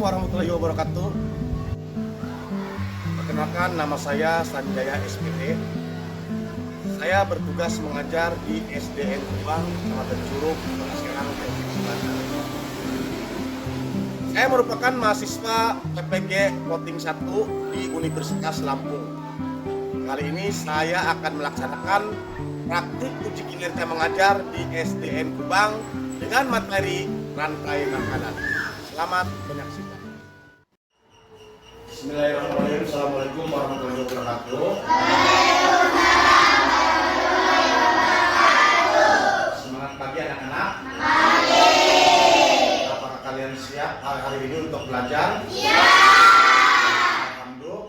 warahmatullahi wabarakatuh. Perkenalkan, nama saya Sanjaya SPD. Saya bertugas mengajar di SDN Kubang, Kecamatan Curug, Kota Serang, Provinsi Banten. Saya merupakan mahasiswa PPG Voting 1 di Universitas Lampung. Kali ini saya akan melaksanakan praktik uji kinerja mengajar di SDN Kubang dengan materi rantai makanan. Selamat menyaksikan. Bismillahirrahmanirrahim. Assalamualaikum warahmatullahi wabarakatuh. Semangat pagi anak-anak. Apakah kalian siap hari ini untuk belajar? Iya. Alhamdulillah.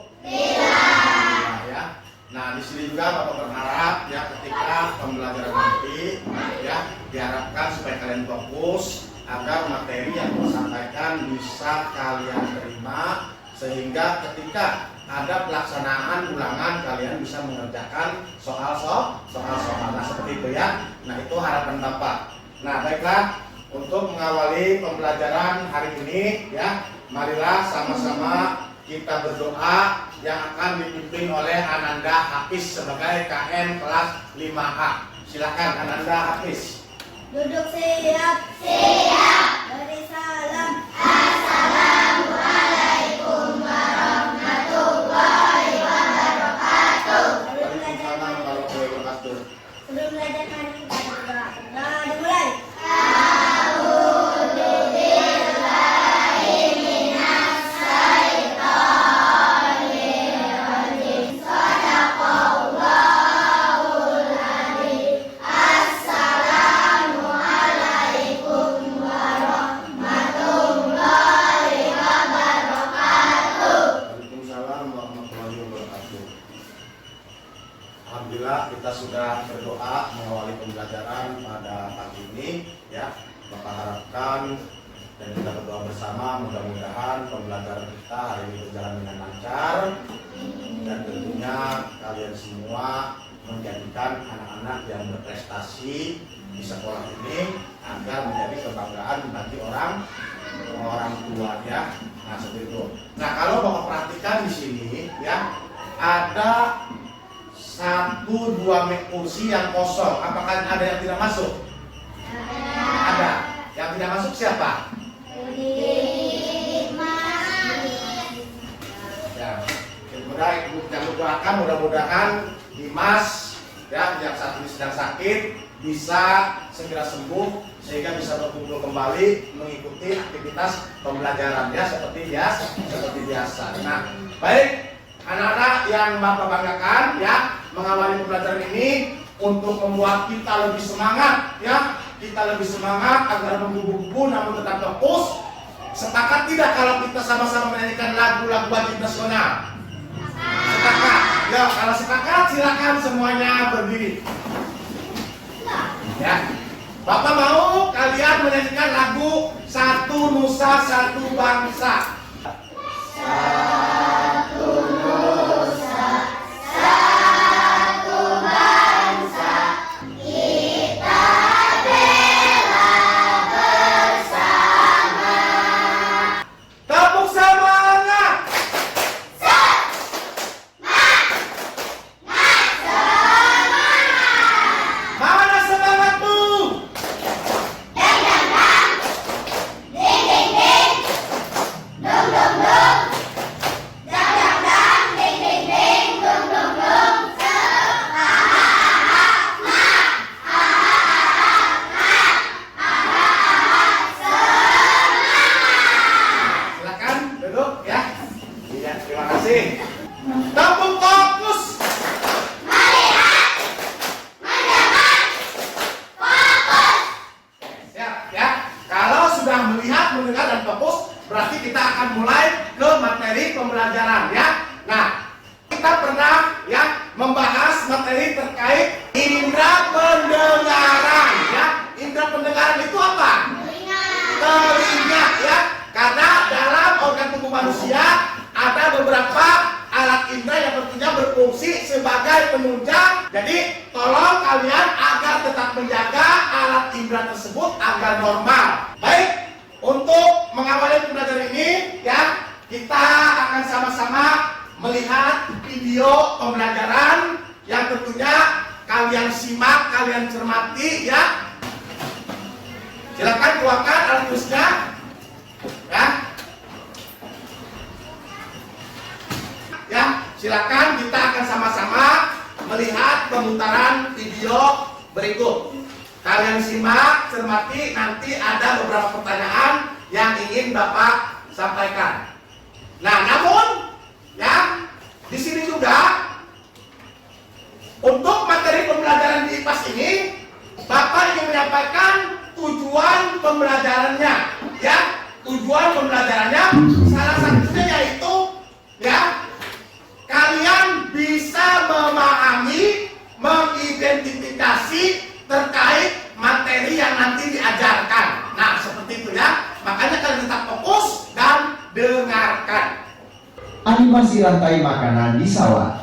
Ya. Nah, di sini juga Bapak berharap ya ketika pembelajaran nanti ya diharapkan supaya kalian fokus agar materi yang disampaikan bisa kalian terima, sehingga ketika ada pelaksanaan ulangan kalian bisa mengerjakan soal-soal. Nah, seperti itu ya. Nah, itu harapan Bapak. Nah, baiklah, untuk mengawali pembelajaran hari ini ya, marilah sama-sama kita berdoa yang akan dipimpin oleh Ananda Hafiz sebagai KM kelas 5A. Silakan Ananda Hafiz. Duduk siap. Beri salam. Assalamualaikum warahmatullahi wabarakatuh. Waalaikumsalam warahmatullahi wabarakatuh. Sebelum belajar mari kita berdoa. Nah, dimulai. Alhamdulillah kita sudah berdoa mengawali pembelajaran pada pagi ini ya. Bapak harapkan dan kita berdoa bersama mudah-mudahan pembelajaran kita hari ini berjalan dengan lancar dan tentunya kalian semua menjadikan anak-anak yang berprestasi di sekolah ini agar menjadi kebanggaan bagi orang tua ya. Nah, seperti itu. Nah, kalau Bapak perhatikan di sini ya, ada 1-2 kursi yang kosong. Apakah ada yang tidak masuk? Ada. Yang tidak masuk siapa? Ya. Mudah-mudahan Dimas ya, yang saat ini sedang sakit bisa segera sembuh sehingga bisa berkumpul kembali mengikuti aktivitas pembelajaran ya seperti biasa. Nah, baik anak-anak yang Bapak banggakan ya, mengawali pembelajaran ini untuk membuat kita lebih semangat ya, kita lebih semangat agar menggebu-gebu namun tetap fokus. Sepakat tidak kalau kita sama-sama menyanyikan lagu-lagu wajib nasional? Sepakat? Ya, kalau sepakat silakan semuanya berdiri. Ya, Bapak mau kalian menyanyikan lagu Satu Nusa Satu Bangsa. Satu nusa, satu bangsa, kita bela bersama. Tepuk semangat. Mana semangatmu? Tepuk fokus. Siap ya. Kalau sudah melihat, mendengar dan fokus, berarti kita akan mulai ke materi pembelajaran ya. Nah, kita pernah ya membahas materi terkait indera pendengaran ya. Indera pendengaran itu apa? Telinga ya. Karena dalam organ tubuh manusia ada beberapa alat indera yang tentunya berfungsi sebagai penunjang. Jadi tolong kalian agar tetap menjaga alat indera tersebut agar normal. Baik, untuk mengawali pembelajaran ini ya melihat video pembelajaran yang tentunya kalian simak, kalian cermati ya. Silakan keluarkan alat tulisnya ya. Ya, silakan kita akan sama-sama melihat pemutaran video berikut. Kalian simak, cermati, nanti ada beberapa pertanyaan yang ingin Bapak sampaikan. Nah, namun ya, di sini juga untuk materi pembelajaran di IPAS ini Bapak ingin menyampaikan tujuan pembelajarannya ya. Tujuan pembelajarannya salah satunya yaitu ya, kalian bisa memahami, mengidentifikasi terkait materi yang nanti diajarkan. Nah, seperti itu ya. Makanya kalian tetap fokus dan dengarkan. Animasi rantai makanan di sawah.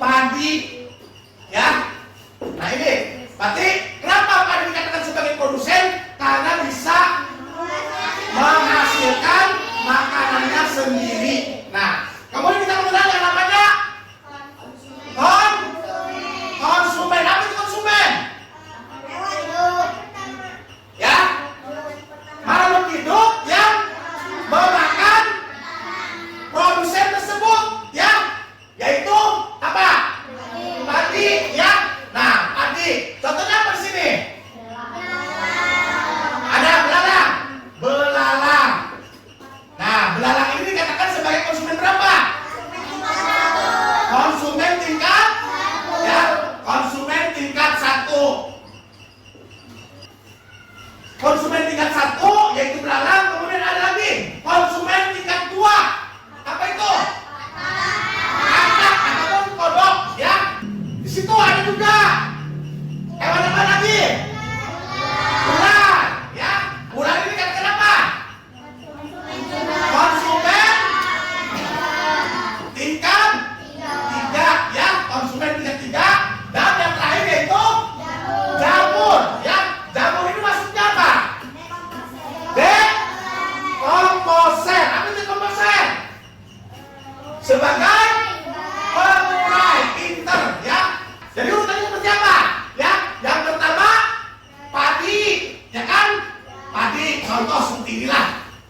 padi, ya. Nah ini, berarti kenapa padi dikatakan sebagai produsen? Karena bisa menghasilkan makanannya sendiri. Nah, kemudian kita mengenal yang namanya konsumen. Apa itu konsumen? Ya, makhluk hidup yang memakan produsen tersebut, ya, yaitu apa? Padi, ya. Nah, padi. Contohnya apa di sini? Ada belalang. Belalang. Nah, belalang ini dikatakan sebagai konsumen berapa? Konsumen tingkat, ya, konsumen tingkat 1. Konsumen tingkat 1 yaitu belalang. Kemudian ada lagi konsumen tingkat 2. Apa itu? Katak ataupun kodok, ya. Di situ ada juga hewan apa lagi? Ular, ya. Ular ini dikatakan apa? Konsumen tingkat 3, ya. Konsumen tingkat 3. Dan yang terakhir yaitu jamur, ya. Jamur ini maksudnya apa? Dekomposer. Apa itu dekomposer? Sebagai pengurai inter, ya. Jadi urutannya seperti apa? Ya, yang pertama padi, ya kan? Padi, contoh seperti inilah,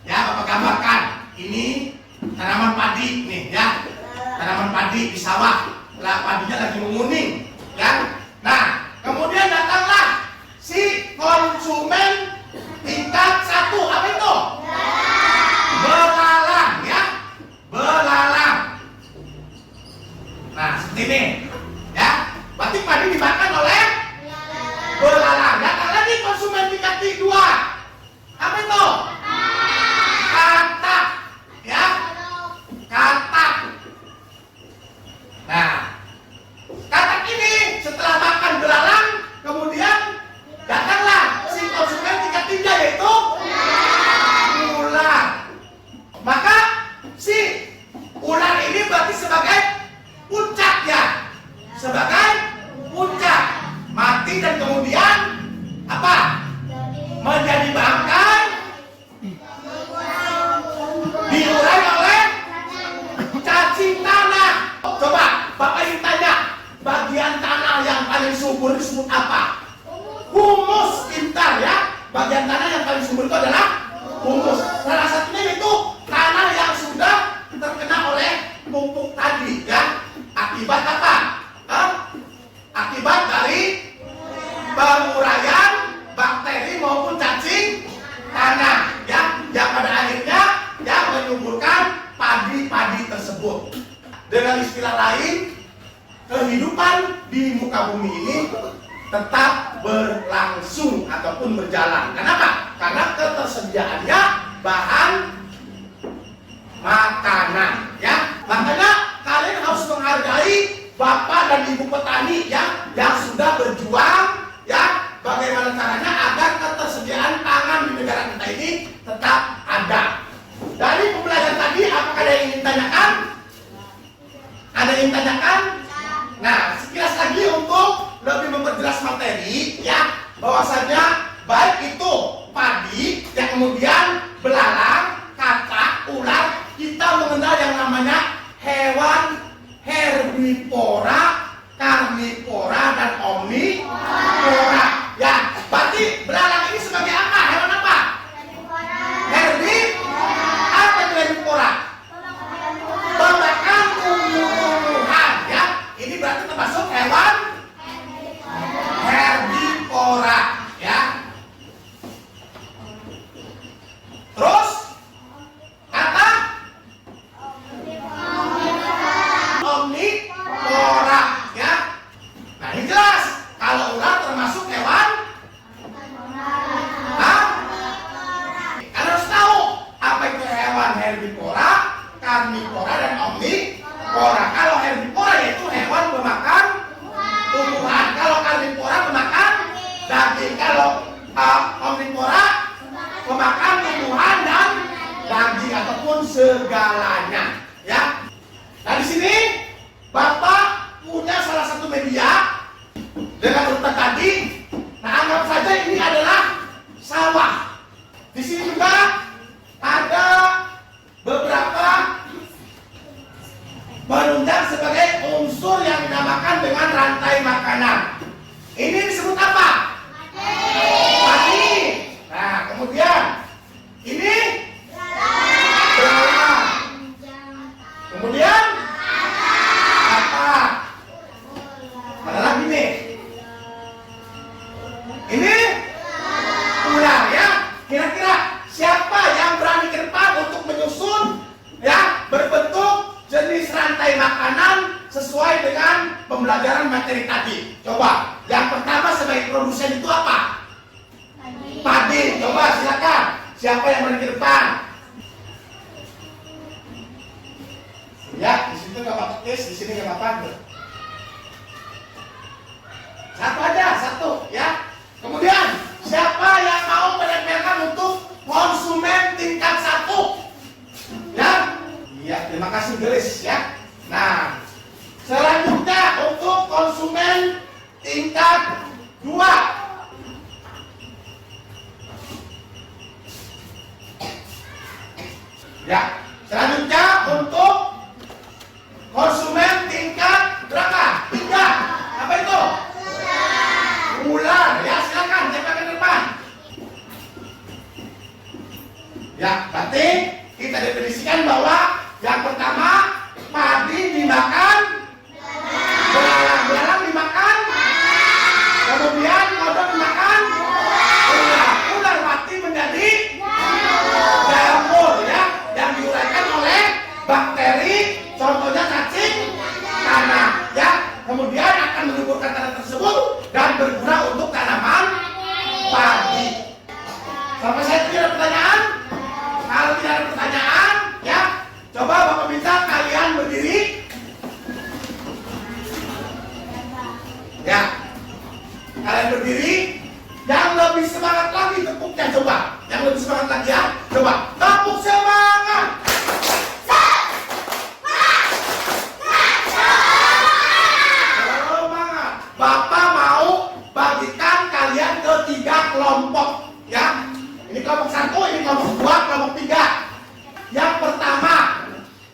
ya. Bapak gambarkan. Ini tanaman padi, nih, ya. Tanaman padi di sawah. Lah, padinya lagi menguning, ya. Nah, kemudian datanglah si konsumen tingkat 1. Apa itu? Belalang, ya. Belalang. Nah, seperti ini, ya. Berarti padi dimakan oleh belalang. Datang lagi konsumen tingkat 2. Apa itu? Katak, ya. Katak. Nah, katak ini setelah makan belalang, kemudian datanglah si konsumen tingkat 3 yaitu ular. Maka si ular ini berarti sebagai puncak, ya. Sebagai puncak. Mati dan kemudian apa? Menjadi bangkai, diurai oleh cacing tanah. Coba Bapak ingin tanya, bagian tanah yang paling subur disebut apa? Humus, pintar, ya. Bagian tanah yang paling subur itu adalah humus. Salah satunya yaitu tanah yang sudah terkena oleh pupuk tadi, ya. Akibat apa? Akibat dari penguraian bakteri maupun cacing tanah, ya, yang pada akhirnya yang menyuburkan padi-padi tersebut. Dengan istilah lain, kehidupan di muka bumi ini tetap berlangsung ataupun berjalan. Kenapa? Karena ketersediaannya bahan makanan, ya. Makanya kalian harus menghargai Bapak dan Ibu petani, ya, yang sudah berjuang, ya, bagaimana caranya agar ketersediaan pangan di negara kita ini tetap ada. Dari pembelajaran tadi, apakah ada yang ingin tanyakan? Ada yang ingin tanyakan? Nah, sekilas lagi untuk lebih memperjelas materi, ya, bahwasanya baik itu padi, yang kemudian belalang, katak, ular, kita mengenal yang namanya hewan herbivora, karnivora, dan omnivora. Ya, berarti belalang ini sebagai apa? Hewan apa? Herbivora. Apa itu herbivora? Pemakan tumbuh-tumbuhan, ya. Ini berarti termasuk hewan herbivora, ya. Terus kata omnivora, ya. Nah, ini jelas kalau ular termasuk hewan. Kalian harus tahu apa itu hewan herbivora, karnivora, dan omnivora. Kalau herbivora yaitu hewan pemakan tumbuhan. Kalau karnivora pemakan daging. Kalau omnivora pemakan tumbuhan dan daging ataupun segalanya, ya. Nah, di sini Bapak punya menunjang sebagai unsur yang dinamakan dengan rantai makanan. Ini disebut apa? Padi. Nah, kemudian ini belalang. Kemudian apa? Ada lagi nih. Ini ular ya. Kira-kira siapa yang berani ke depan untuk menyusun ya berbentuk jenis rantai makanan sesuai dengan pembelajaran materi tadi? Coba. Yang pertama sebagai produsen itu apa? Padi. Coba silakan. Siapa yang berani ke depan? Ya, di situ nggak pakai tes, di sini nggak apa-apa. Satu aja, satu ya. Kemudian siapa yang mau menempelkan untuk konsumen tingkat 1? Ya, iya. Terima kasih Gelis ya. Nah, selanjutnya untuk konsumen tingkat 2. Ya, selanjutnya untuk konsumen tingkat berapa? 3. Apa itu? Ular. Ya, silakan siapa ke depan. Ya, berarti kita definisikan bahwa yang pertama padi dimakan, belalang dimakan, kemudian kodok dimakan, ular mati menjadi jamur ya, yang diuraikan oleh bakteri, contohnya cacing tanah ya, kemudian akan menyuburkan tanah tersebut dan berguna untuk tanaman padi. Sampai saya tidak ada pertanyaan? Kalau tidak ada pertanyaan ya, coba Bapak minta kalian berdiri ya, kalian berdiri. Yang lebih semangat lagi tepuknya, coba yang lebih semangat lagi ya, coba tepuk semangat. Semangat. Bapak mau bagikan kalian ke 3 kelompok ya. Ini kelompok 1, ini kelompok 2, kelompok 3. Yang pertama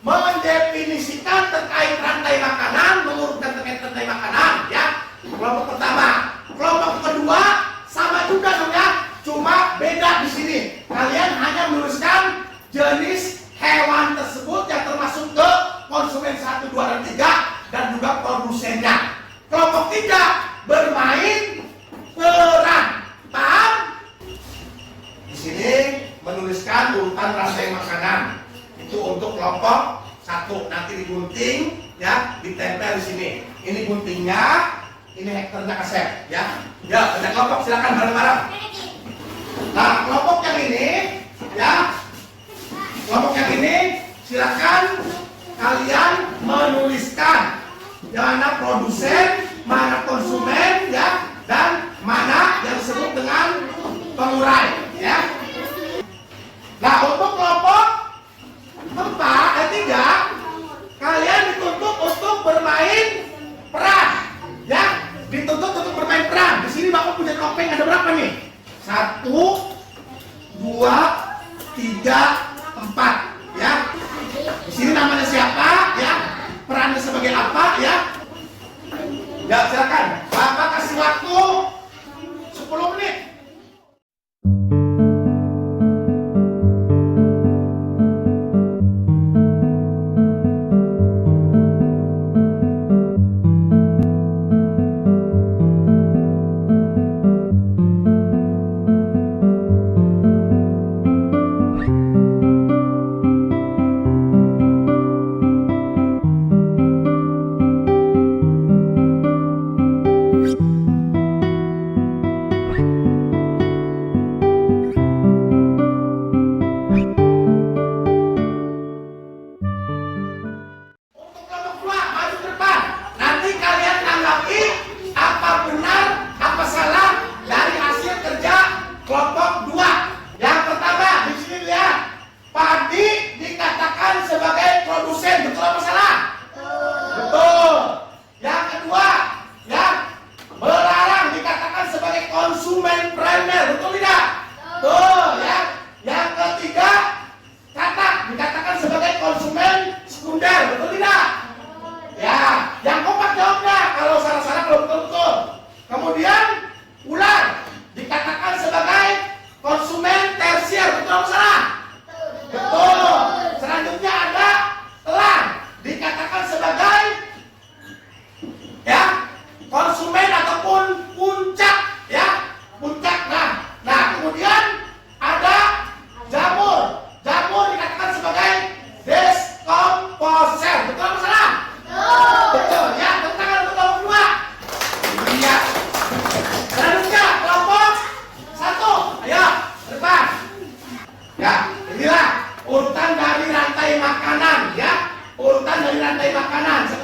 mendefinisikan terkait rantai makanan, mengurutkan terkait rantai makanan ya. Kelompok pertama. Kelompok kedua sama juga dong ya, cuma beda di sini. Kalian hanya menuliskan jenis hewan tersebut yang termasuk ke konsumen 1, 2, dan 3 dan juga produsennya. Kelompok 3 bermain peran. Paham? Di sini menuliskan urutan rantai makanan. Itu untuk kelompok 1. Nanti digunting ya, ditempel di sini. Ini guntingnya, ini hektarnya kaset ya. Ya, ada kelompok silakan bareng-bareng. Nah, kelompok yang ini ya. Kelompok yang ini silakan kalian menuliskan mana produsen, mana konsumen ya, dan mana yang disebut dengan pengurai ya. Nah, untuk kelompok 3 kalian dituntut untuk bermain peran ya, dituntut untuk bermain peran. Di sini Bapak punya topeng ada berapa nih? 1, 2, 3, 4 ya. Di sini namanya siapa ya? Perannya sebagai apa ya? Ya, silakan. Bapak kasih waktu 10 menit.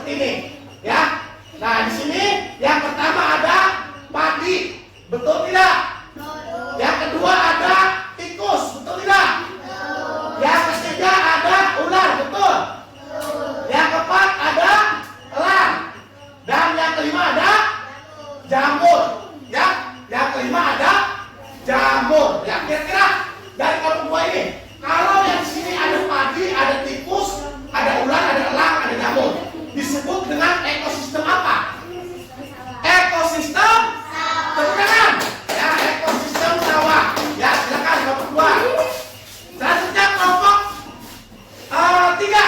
seperti ini, ya. Nah, di sini yang pertama ada padi, betul tidak? Yang kedua ada tikus, betul tidak? Yang ketiga ada ular, betul? Yang keempat ada elang, dan yang kelima ada jamur, ya. Yang kelima ada jamur, ya. Kira-kira dari kelompok dua ini, kalau yang di sini ada padi, ada tikus, ada ular, ada elang, ada jamur, disebut dengan ekosistem apa? Ekosistem perkebunan, ya. Ekosistem sawah, ya. Silakan kelompok dua. Selanjutnya kelompok tiga.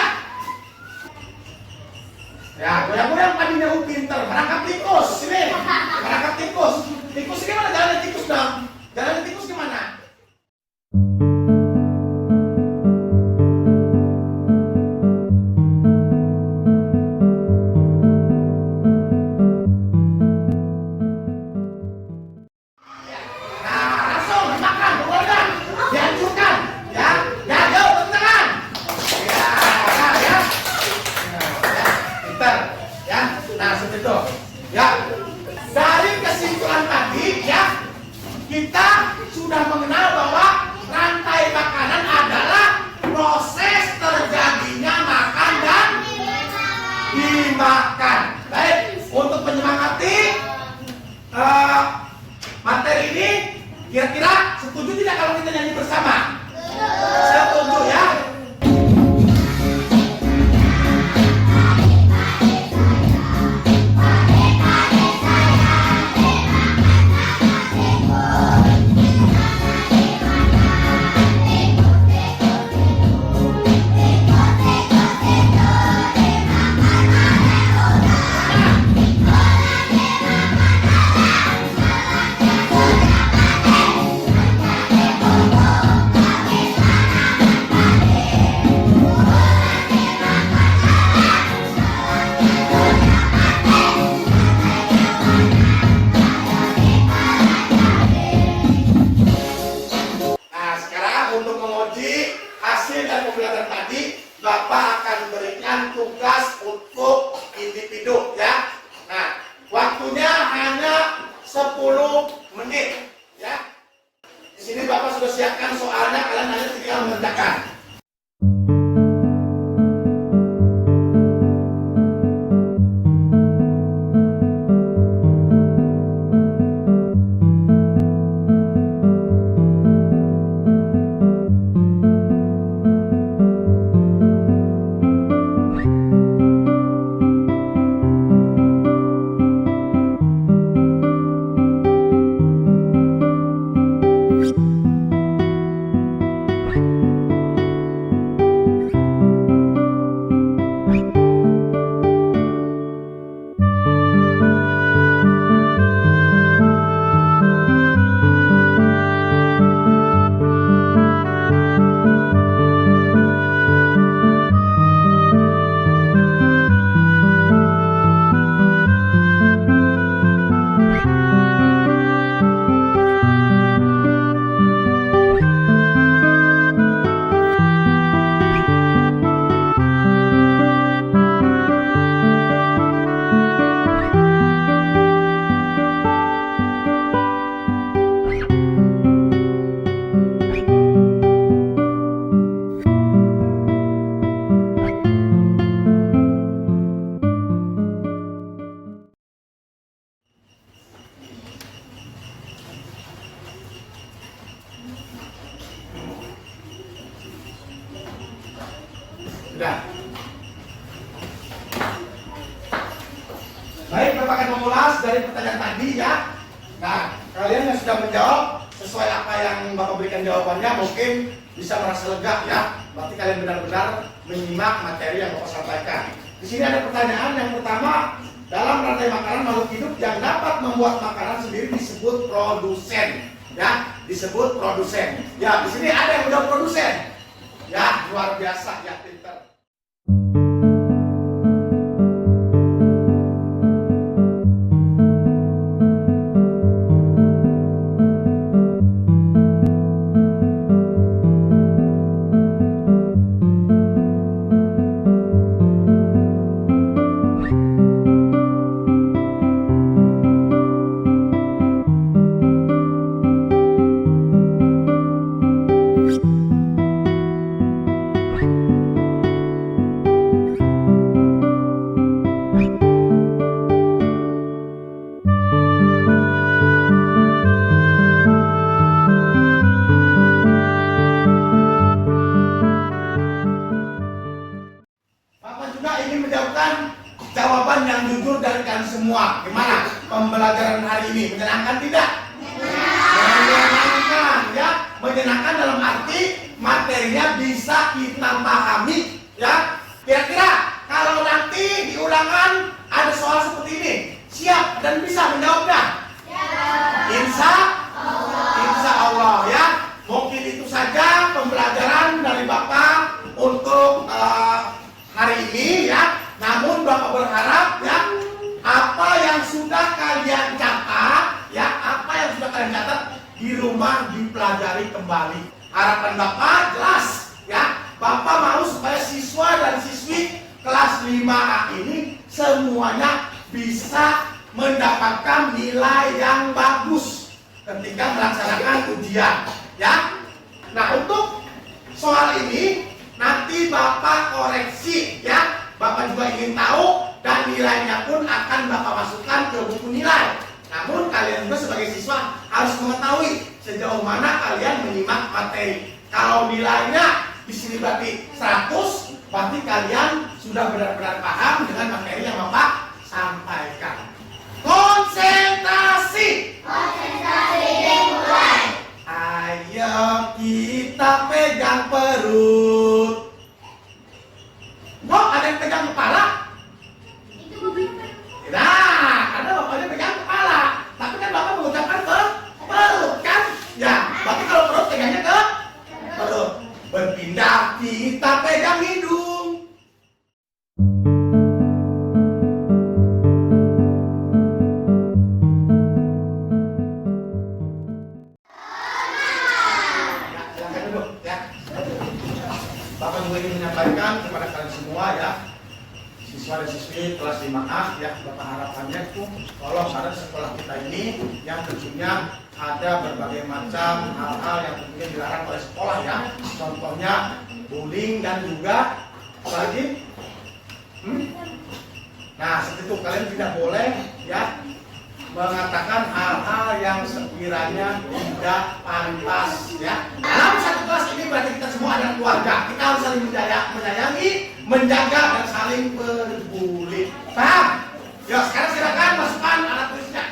Ya, goyang-goyang tadinya pinter, merangkap tikus, sini, merangkap tikus. Tikus ini mana jalannya tikus dong? Jalannya tikus gimana? Nah, langsung dimakan, keluarga, dihancurkan, ya. Ya, jauh tepuk tangan. Ya, ya. Pintar, ya. Nah, seperti itu. Ya. Dari kesimpulan tadi, ya, kita sudah mengenal bahwa rantai makanan adalah proses terjadinya makan dan dimakan. Baik, untuk menyemangati materi ini, kira-kira setuju tidak kalau kita nyanyi bersama? Setuju, ya. Nah, sekarang untuk menguji hasil dari pembelajaran tadi, Bapak akan berikan tugas untuk individu, ya. Nah, waktunya hanya 10 menit, ya. Di sini Bapak sudah siapkan soalnya, kalian hanya tinggal mengerjakan. Sudah. Baik, Bapak akan mengulas dari pertanyaan tadi, ya. Nah, kalian yang sudah menjawab sesuai apa yang Bapak berikan jawabannya mungkin bisa merasa lega, ya. Berarti kalian benar-benar menyimak materi yang Bapak sampaikan. Di sini ada pertanyaan yang pertama, dalam rantai makanan makhluk hidup yang dapat membuat makanan sendiri disebut produsen, ya. Disebut produsen. Ya, di sini ada yang udah produsen. Ya, luar biasa, ya, pintar. yang jujur dari kalian semua. Gimana pembelajaran hari ini? Menyenangkan tidak? Menyenangkan ya. Menyenangkan dalam arti materinya bisa kita pahami ya. Kira-kira kalau nanti di ulangan ada soal seperti ini, siap dan bisa menjawabnya? Insya Allah ya. Mungkin itu saja pembelajaran dari Bapak untuk hari ini ya. Namun Bapak berharap ya, apa yang sudah kalian catat ya, apa yang sudah kalian catat di rumah dipelajari kembali. Harapan Bapak jelas ya. Bapak mau supaya siswa dan siswi kelas 5A ini semuanya bisa mendapatkan nilai yang bagus ketika melaksanakan ujian ya. Nah, untuk soal ini nanti Bapak koreksi ya. Bapak juga ingin tahu dan nilainya pun akan Bapak masukkan ke buku nilai. Namun kalian juga sebagai siswa harus mengetahui sejauh mana kalian menyimak materi. Kalau nilainya di sini berarti 100, berarti kalian sudah benar-benar paham dengan materi yang Bapak sampaikan. Konsentrasi. Konsentrasi dimulai. Ayo kita pegang perut. Kok ada yang pegang kepala? Itu bapaknya. Nah, karena bapaknya pegang kepala. Tapi kan bapak mengucapkan ke perut kan? Ya, berarti kalau perut pegangnya ke perut. Berpindah kita pegang hidung. Silakan duduk ya. Bapak juga ingin menyampaikan kepada kalian semua ya, siswa dan siswi kelas 5A ya, Bapak harapannya itu kalau ada sekolah kita ini yang tentunya ada berbagai macam hal-hal yang tentunya dilarang oleh sekolah ya. Contohnya bullying dan juga apa lagi? Nah, seperti itu kalian tidak boleh ya mengatakan hal-hal yang sekiranya tidak pantas ya. Dalam satu kelas ini berarti kita semua adalah keluarga. Kita harus saling menyayangi, menjaga dan saling peduli. Paham? Ya, sekarang silakan masukkan alat tulisnya.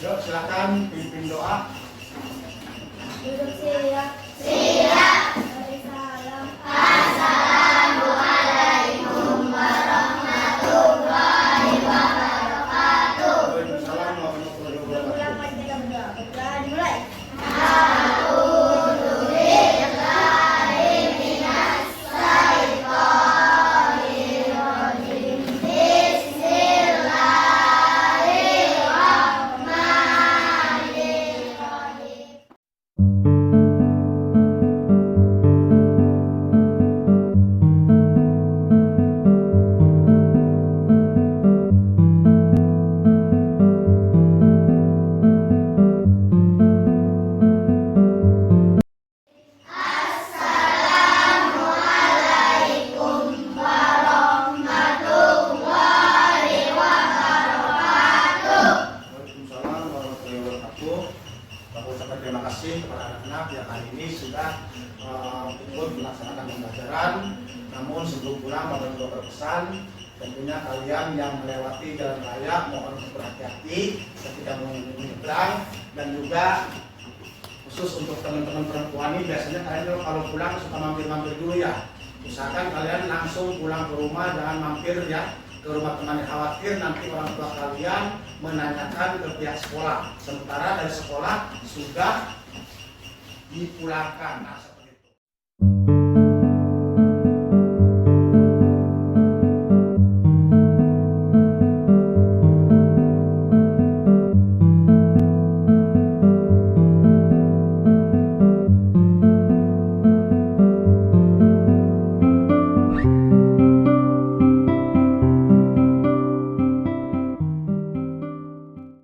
Yuk, silakan pimpin doa. Duduk siap. Siap. Salam. Assalamualaikum warahmatullahi wabarakatuh. Waalaikumsalam warahmatullahi wabarakatuh. Mari kita berdoa. Berdoa dimulai. Waalaikumsalam warahmatullahi wabarakatuh. Bapak ucapkan terima kasih kepada anak-anak yang hari ini sudah ikut melaksanakan pembelajaran. Namun sebelum pulang Bapak juga berpesan, tentunya kalian yang melewati jalan raya mohon untuk berhati-hati ketika menyeberang, dan juga khusus untuk teman-teman perempuan ini biasanya kalian kalau pulang suka mampir-mampir dulu ya. Usahakan kalian langsung pulang ke rumah, jangan mampir ya ke rumah teman, khawatir nanti orang tua kalian menanyakan ke pihak sekolah sementara dari sekolah sudah dipulangkan.